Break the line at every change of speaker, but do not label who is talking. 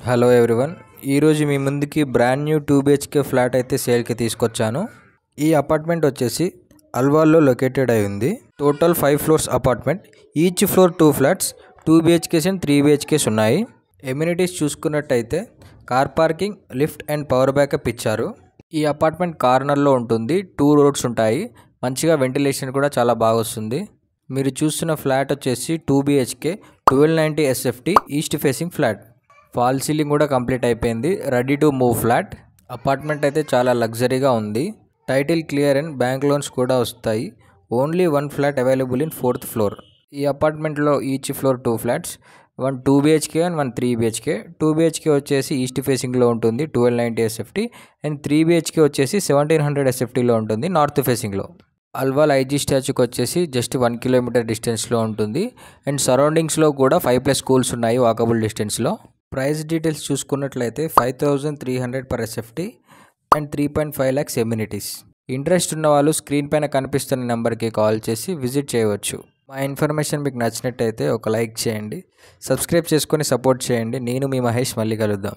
Hello everyone, ఈరోజు మీ ముందుకి brand new 2 BHK flat అయితే సేల్కి తీసుకొచ్చాను. ఈ అపార్ట్మెంట్ వచ్చేసి అల్వాల్లో లొకేటెడ్ అయి ఉంది. Total 5 floors apartment. Each floor 2 flats, 2 BHKs and 3 BHKs ఉన్నాయి. ఎమ్యూనిటీస్ చూసుకున్నట్టయితే car parking, lift and power backup ఇచ్చారు. ఈ అపార్ట్మెంట్ కార్నర్లో ఉంటుంది. 2 రోడ్స్ ఉంటాయి. మంచిగా వెంటిలేషన్ కూడా చాలా బాగా వస్తుంది. మీరు చూస్తున్న ఫ్లాట్ వచ్చేసి 2 BHK 1290 SFT east facing flat. Fall ceiling కూడా కంప్లీట్ అయిపోయింది. Ready to move flat. Apartment అయితే చాలా లగ్జరీగా ఉంది. Title clear and bank loans కూడా వస్తాయి. Only 1 flat available in 4th floor. ఈ అపార్ట్మెంట్లో each floor 2 flats, 1 2 BHK and 1 3 BHK. 2 BHK వచ్చేసి ఈస్ట్ ఫేసింగ్లో ఉంటుంది 1290 SFT అండ్ 3 BHK వచ్చేసి 1700 SFTలో ఉంటుంది నార్త్ ఫేసింగ్లో. అల్వాల్ ఐజీ స్టాచ్యూకి వచ్చేసి జస్ట్ 1 కిలోమీటర్ డిస్టెన్స్లో ఉంటుంది అండ్ సరౌండింగ్స్లో కూడా 5+ స్కూల్స్ ఉన్నాయి వాకబుల్ డిస్టెన్స్లో. ప్రైస్ డీటెయిల్స్ చూసుకున్నట్లయితే 5300 per SFT and 3.5 lakhs amenities. Interest ఉన్న వాళ్ళు స్క్రీన్ పైన కనిపిస్తున్న నెంబర్కి కాల్ చేసి విజిట్ చేయవచ్చు. మా ఇన్ఫర్మేషన్ మీకు నచ్చినట్టయితే ఒక లైక్ చేయండి, సబ్స్క్రైబ్ చేసుకొని సపోర్ట్ చేయండి. నేను మీ మహేష్, మళ్ళీ కలుద్దాం.